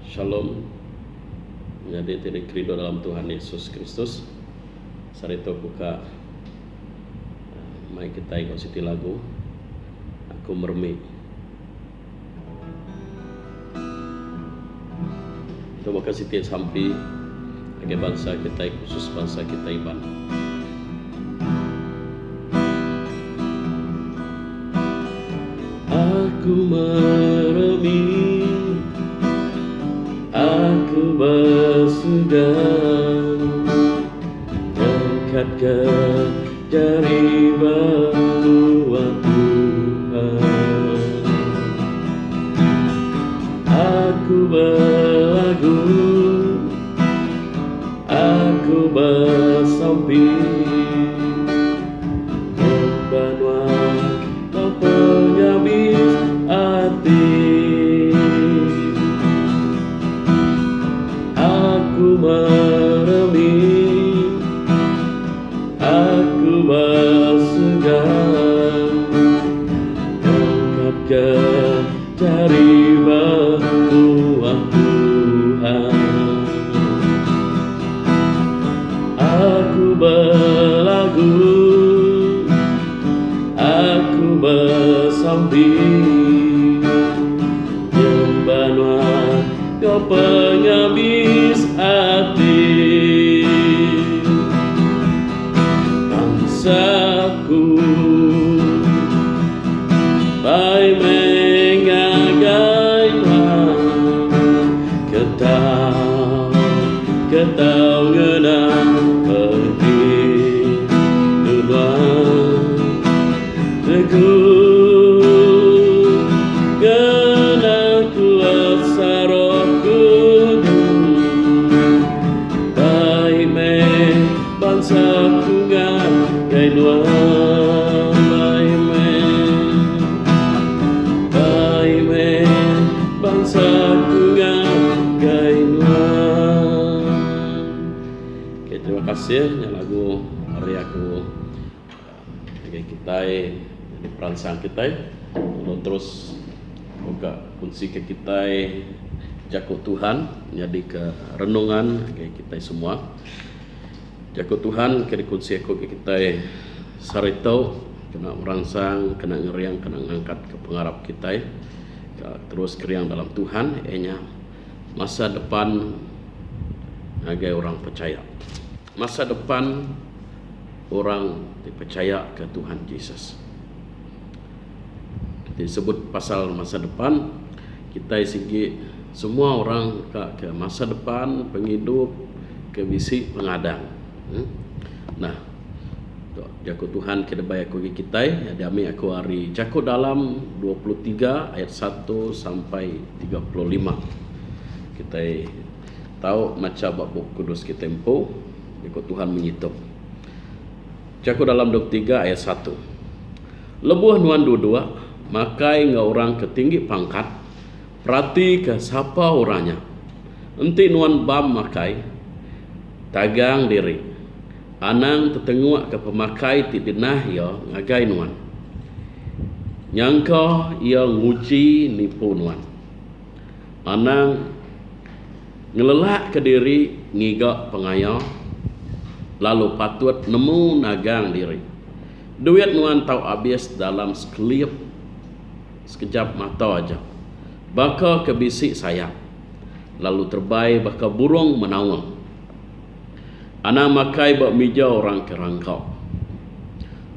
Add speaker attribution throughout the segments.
Speaker 1: Shalom. Menjadi titik rindu dalam Tuhan Yesus Kristus. Sarito buka mai kita ikut siti lagu Aku Mermi. Itu maka siti sampai bagi bangsa kita, khusus bangsa kita Iban. Aku meremi, aku bersudah dekat ke jari bahwa Tuhan. Aku berlagu, aku bersambi, Emmanuel Kau penyabit hati. Aku meremi, aku bersudah dekat ke jari bahwa Tuhan. Aku berlagu, aku bersambi, Emmanuel Kau penyabit hati. Bangsaku baik mengagaikan ketau ngenang pergi duluan teku ngenang kuat saroh kudus baik bangsaku ngagai luar bangsaku ngagai luar. Oke, terima kasih yang lagu hari aku bagi kita di peransang kita lalu terus buka kunci ke kita Jago Tuhan jadi ke renungan bagi kita semua. Jago Tuhan kiri kunci aku ke kita sarito kena merangsang, kena ngeriang, kena ngangkat ke pengharap kita terus keriang dalam Tuhan masa depan agai orang percaya, masa depan orang dipercaya ke Tuhan Yesus. Disebut pasal masa depan kita segi semua orang ke masa depan penghidup ke visi pengadang. Nah, Jago Tuhan kita bayar kogi kita ya dami aku hari Jago dalam 23 ayat 1 sampai 35. Kita tahu macam bab kudus kita tempo Jago Tuhan menyitu. Jago dalam 23 ayat 1. Lebuh nuan dua makai ngau orang ketinggi pangkat perhati ke siapa orangnya. Enti nuan bam makai tagang diri. Anang tetengua ke pemakai tidinah ya ngagai nuan. Nyangka ia nguci nipu nuan. Anang ngelelak ke diri ngigak pengaya lalu patut nemu nagang diri. Duit nuan tau habis dalam sekejap mata aja. Baka kebisik sayap lalu terbaik baka burung menawang. Anang makai bak meja orang kerangkau.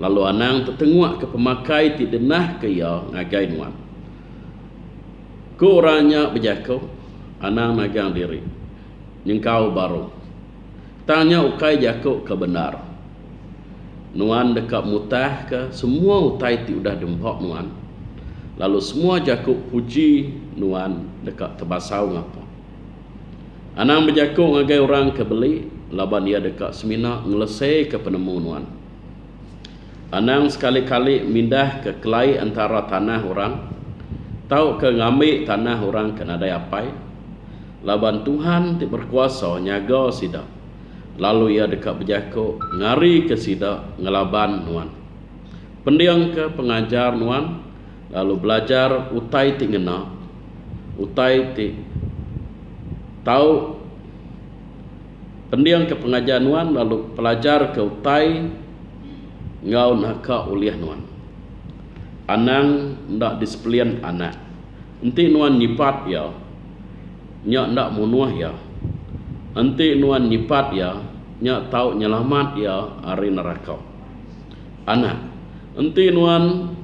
Speaker 1: Lalu anang tertenguk ke pemakai tidenah ke ia ngagai nuan. Ku orangnya berjakau, anang nagang diri. Nyengkau baru. Tanya ukai jakau ke benar. Nuan dekat mutah ke semua utai ti udah dempok nuan. Lalu semua jakau puji nuan dekat terbasau ngapa. Anang berjakau ngagai orang ke beli. Laban ia dekat semina ngelesai ke penemu nuan. Anang sekali-kali mindah ke kelai antara tanah orang. Tahu ke ngambil tanah orang kena daya apai. Laban Tuhan ti berkuasa nyaga sida. Lalu ia dekat berjakuk ngari ke sida ngelaban nuan. Pendiang ke pengajar nuan. Lalu belajar utai ti ngena. Utai ti tahu pendiang ke pengajian nuan lalu pelajar ke utai ngau naka uliah nuan anang ndak disiplin anak enti nuan nyipat ya nya ndak munuah ya enti nuan nyipat ya nya tahu nyelamat ya ari neraka anak enti nuan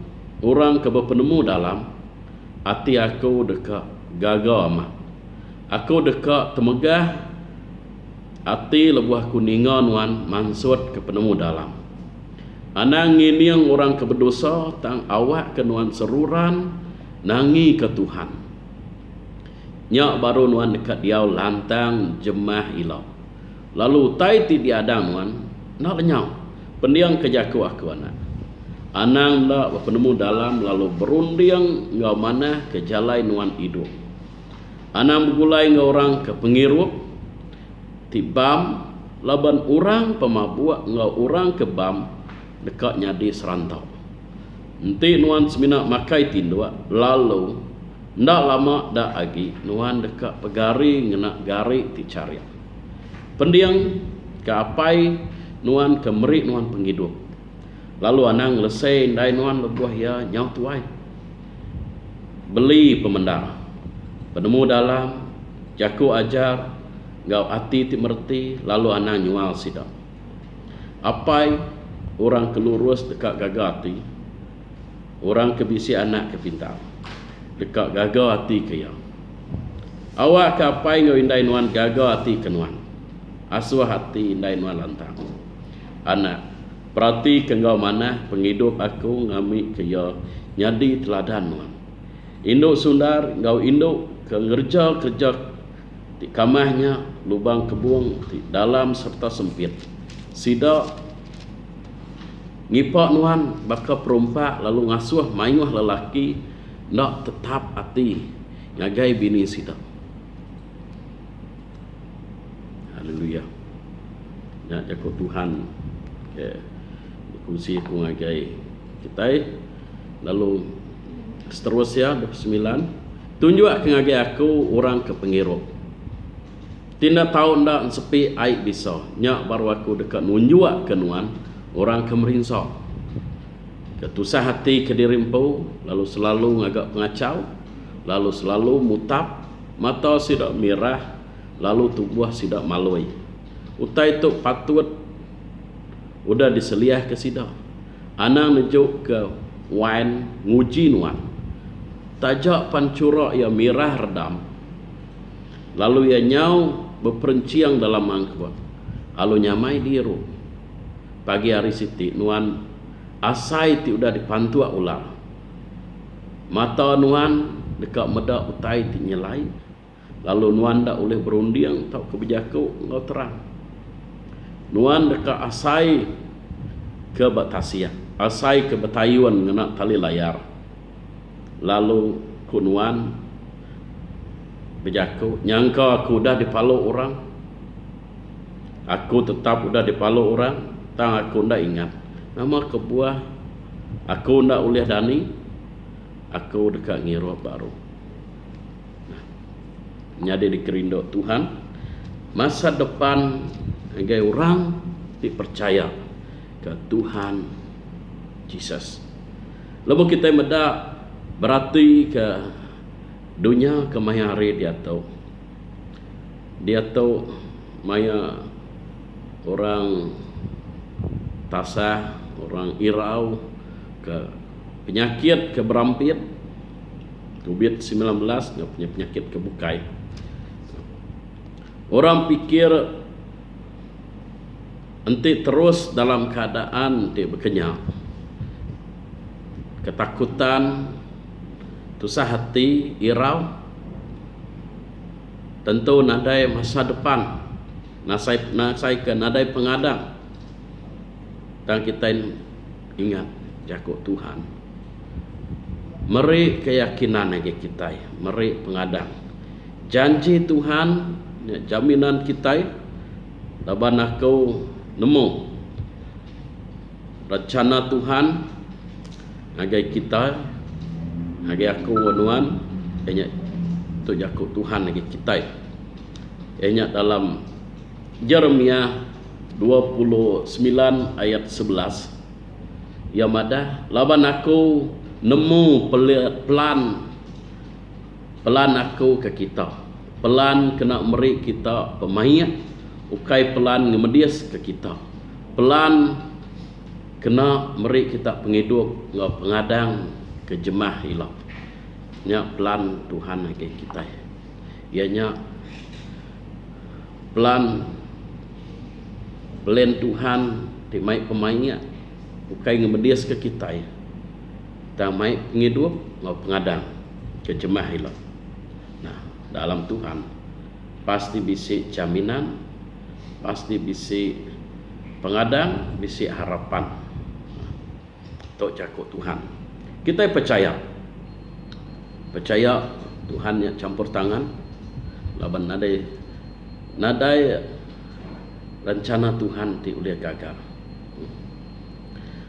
Speaker 1: orang ke berpenemu dalam hati aku dekat gagal amat aku dekat temegah hati lebuah kuningan nuan mansud ke penemu dalam anang ini yang orang ke berdosa tang awak ke nuan seruran nangi ke Tuhan nyak baru nuan dekat diau lantang jemah ilau lalu tai ti diadang nuan nak lenyau pendiang kejaku aku anak anang dak berpenemu dalam lalu berunding ngau mana ke jalai nuan hidup anang bergulai ngau orang ke pengirup tibam laban orang pemabuk ngau orang ke bam dekat nyadi serantau enti nuan semina makai tindua lalu ndak lama dak agi nuan dekat pegari ngena gari ti cariak pendiang ke apai nuan ke merik nuan penghidup lalu anang lesai ndai nuan lebuah ya nyau tuai beli pemendar penemu dalam jaku ajar ngau hati ti merti lalu anang nyual sidang apai orang kelurus dekat gagati orang kebisi anak kepintar dekat gagal hati ke yang awak ke apai ngau indai nuan gagal hati ke nuan asuh hati indai nuan lantang anak berarti ke ngau mana penghidup aku ngami ke ya nyadi teladan nuan induk sundar ngau induk ke kerja di kamahnya lubang kebung di dalam serta sempit sidak ngipak nuan baka perompak lalu ngasuh mayuh lelaki nak tetap hati ngagai bini sidak haleluya ya jago Tuhan ke kursi ku ngagai kita lalu seterusnya 29 tunjuk ke ngagai aku orang ke pengirup tidak tahu ndak sepi aib bisa nyak baru aku dekat nunjuk ke nuan orang ke merinsau ketusah hati ke dirimpu lalu selalu ngagak pengacau lalu selalu mutap mata sidak mirah lalu tubuh sidak maloi utai tu patut udah diseliah ke sidak anang nejuk ke wine nguji nuan tajak pancurok ya mirah redam lalu ya nyau berperenciang dalam mangkuk lalu nyamai diru pagi hari siti nuan asai ti udah dipantua ulang mata nuan dekat medak utai ti nyelai lalu nuan dak oleh berunding tau kebijaku ngau terang nuan dekat asai ke batasia asai ke betayuan ngena tali layar lalu kunuan bejaku nyangka aku dah dipalo orang aku tetap udah dipalo orang tang aku ndak ingat nama kebuah aku ndak uliah dani aku dekat ngiruh baru nyade dikerindok Tuhan masa depan agai orang dipercaya ke Tuhan Yesus lalu kita medak berarti ke dunia ke maya hari dia tahu maya orang tasah orang irau ke penyakit ke berampit COVID-19 nggak punya penyakit kebukai orang pikir nanti terus dalam keadaan dia berkenyang ketakutan tusah hati irau tentu nadai masa depan nasai ke nadai pengadang dan kita ingat jago Tuhan meri keyakinan lagi kita meri pengadang janji Tuhan jaminan kita laban aku nemu rencana Tuhan agai kita agai aku wanuan banyak tu jago Tuhan lagi kita Ianya dalam Yeremia 29 ayat 11. Ya madah laban aku nemu pelan aku ke kita. Pelan kena meri kita pemayak, ukai pelan ngemedias ke kita. Pelan kena meri kita penghidup pengadang ke jemah hilap. Nya pelan Tuhan ke kita. Ianya pelan Tuhan di mai pemayak, ukai ngemedias ke kita. Ta mai penghidup pengadang ke jemah hilap. Nah, dalam Tuhan pasti bisi jaminan, pasti bisi pengadang, bisi harapan. Tok jakuk Tuhan. Kita percaya Tuhan yang campur tangan laban nadai rencana Tuhan ti ulia gagal.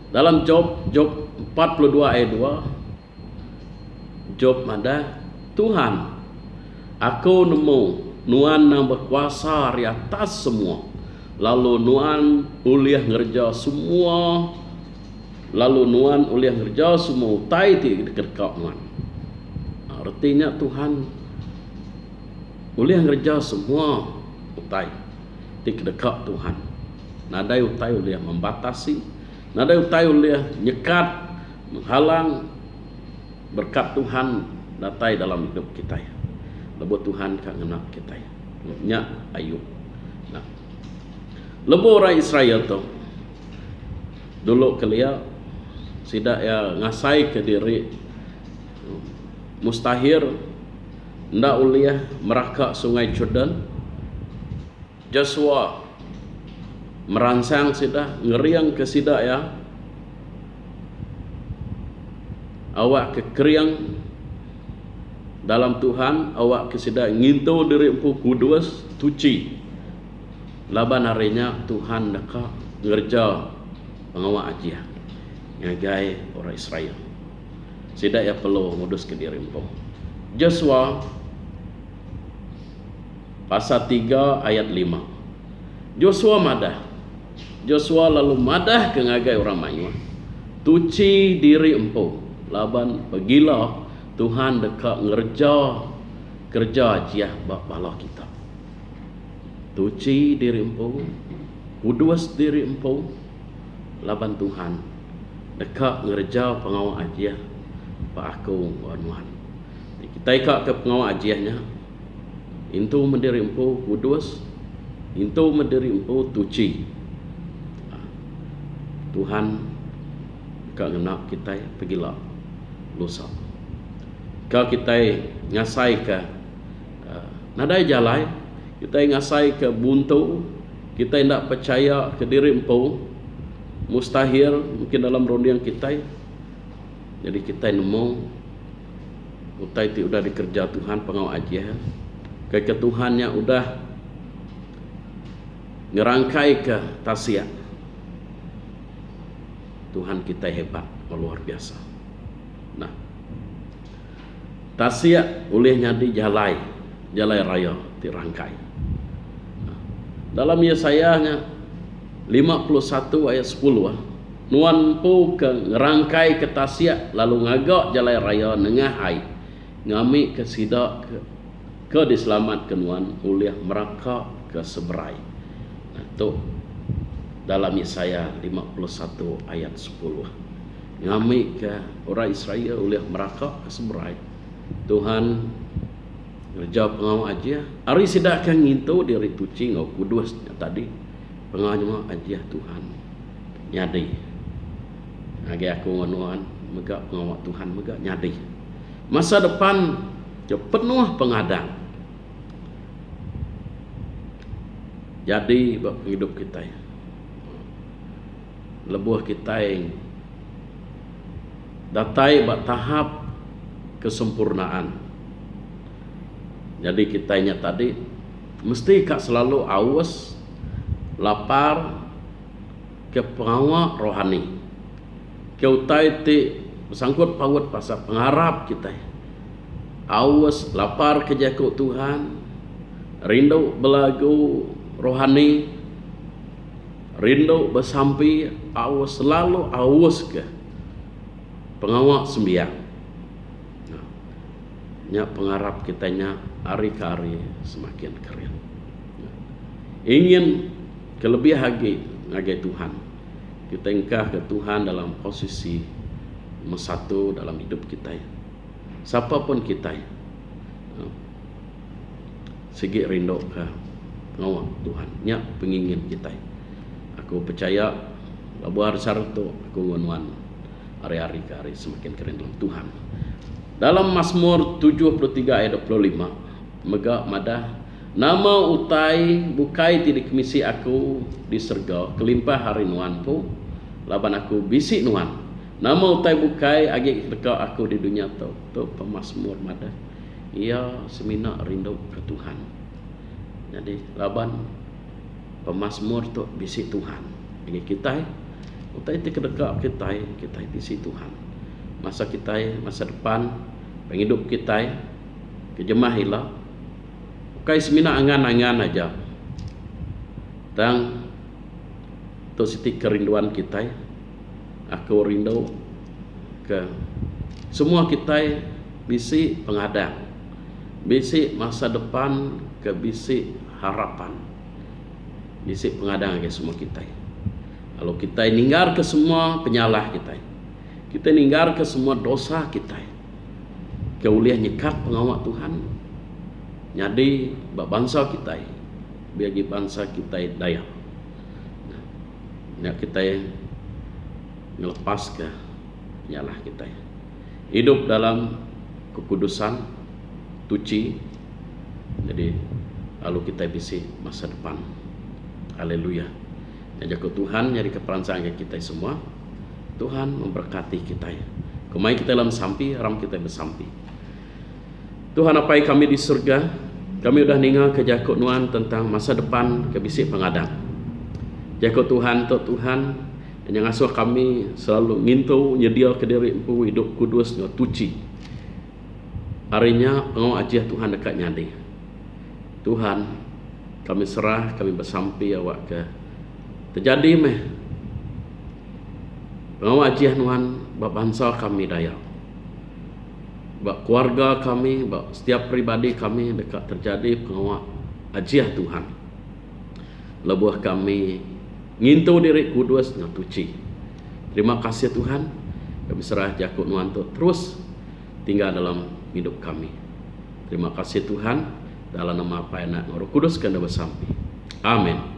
Speaker 1: Dalam Job 42 ayat 2, Job madah, Tuhan, aku nemu Nuan yang berkuasa di atas semua. Lalu Nuan uliah ngerja semua. Utai ti dekat Nuan. Artinya Tuhan uliah ngerja semua utai ti dekat Tuhan. Nadai utai uliah membatasi, nadai utai uliah nyekat, menghalang berkat Tuhan datai dalam hidup kita. Lebo Tuhan kak ngenak kita. Nya Ayub. Nah, lebo orang Israel tu dulu kelia sidak ya ngasai ke diri mustahir ndak uliah merakak sungai Jordan. Joshua merangsang sidak ngeriang ke sidak ya awak kekeriang dalam Tuhan, awak kesida ngintu diri empu kudus tuci. Laban harinya Tuhan deka ngerja pengawak ajiah ngagai orang Israel. Sida ya perlu ngudus ke diri empu. Joshua pasal 3 ayat 5. Joshua lalu madah ke ngagai orang Manywa. Tuci diri empu. Laban pergilah Tuhan dekat kerja ajiah bala kita. Tuci diri empu, kudus diri empu, laban Tuhan dekat ngerja pengawal ajiah pak aku wan. Kita ikut ke pengawal ajiahnya. Intu mendiri empu kudus, intu mendiri empu tuci. Tuhan dekat ngenak kita pergilah lusa. Kalau kita ngasai ke nadai jalai, kita ngasai ke buntu, kita tidak percaya ke diri empu, mustahil mungkin dalam rondian kita. Jadi kita nemu utai ti udah dikerja Tuhan pengawal aja. Ke Tuhan yang udah ngerangkai ke tasia. Tuhan kita hebat, luar biasa. Nah, tasia oleh nyadi jalai raya dirangkai. Dalam Yesaya 51 ayat 10, nuan pu ke ngerangkai ke tasia lalu ngagak jalai raya nengahai ngami ke sidak ke diselamat ke nuan uliah meraka ke seberai. Nah, tu dalam Yesaya 51 ayat 10. Ngami ke orang Israel uliah meraka ke seberai. Tuhan ngejawab pengawal ajiah. Ari sidak kan ngintu diri tuci ngau kudus tadi. Pengawal ajiah Tuhan nyadi. Agi aku ngonuan mega pengawal Tuhan mega nyadi. Masa depan penuh pengadang. Jadi bab hidup kita. Lebuh kita yang datai bab tahap kesempurnaan. Jadi kitanya tadi mesti kak selalu awas, lapar ke pengawal rohani. Keutai ti bersangkut paut pasal pengharap kita. Awas lapar ke jakuk Tuhan, rindu belagu rohani, rindu bersampi awas selalu awas ke pengawak sembiang. Nah, nya pengarap kitanya hari ke hari semakin keren. Nah, ingin kelebih lagi ngagai Tuhan. Kita ingkah ke Tuhan dalam posisi nomor satu dalam hidup kita. Siapapun kita, segi rindu ke pengawak Tuhan, nya pengingin kita. Aku percaya labuar sarto aku ngonuan hari-hari ke hari semakin keren dalam Tuhan. Dalam Mazmur 73 ayat 25, mega madah nama utai bukai tidak misi aku di surga kelimpah hari nuan pu laban aku bisi nuan. Nama utai bukai agi dekat aku di dunia tu pemazmur madah. Ia semina rindu ke Tuhan. Jadi laban pemazmur tu bisi Tuhan. Bagi kita, utai itu kedekat kita bisi Tuhan. Masa kita, masa depan, penghidup kita, kejemah hilang. Bukai semina angan-angan aja. Dan tu siti kerinduan kita. Aku rindu ke semua kita bisi pengadang, bisi masa depan, ke bisi harapan, bisi pengadang ke semua kita. Kalau kita ninggar ke semua penyalah kita ninggar ke semua dosa kita, ke uliah nyekat pengawak Tuhan, jadi bangsa kita, bagi bangsa kita daya, nah kita ngelepas ke penyalah kita, hidup dalam kekudusan, tuci. Jadi lalu kita bisi masa depan. Haleluya. Jaga Tuhan nyari keperancangan kita semua. Tuhan memberkati kita. Kemai kita dalam sampi, ram kita bersampi. Tuhan apai kami di surga, kami udah ninggal ke jakut nuan tentang masa depan ke bisi pengadang. Jakut Tuhan tu Tuhan yang asuh kami selalu ngintu nyedia ke diri empu hidup kudus no tuci. Harinya pengawak ajiah Tuhan dekat nyadi. Tuhan, kami serah, kami bersampi awak ke terjadi meh pengawak ajiah Tuhan bak bangsa kami daya, bak keluarga kami, bak setiap pribadi kami dekat terjadi pengawak ajiah Tuhan. Lebuh kami ngintu diri kudus dan tuci. Terima kasih Tuhan, kami serah jakut nuan tu terus tinggal dalam hidup kami. Terima kasih Tuhan, dalam nama Bapa Anak Roh Kudus kami bersampi. Amin.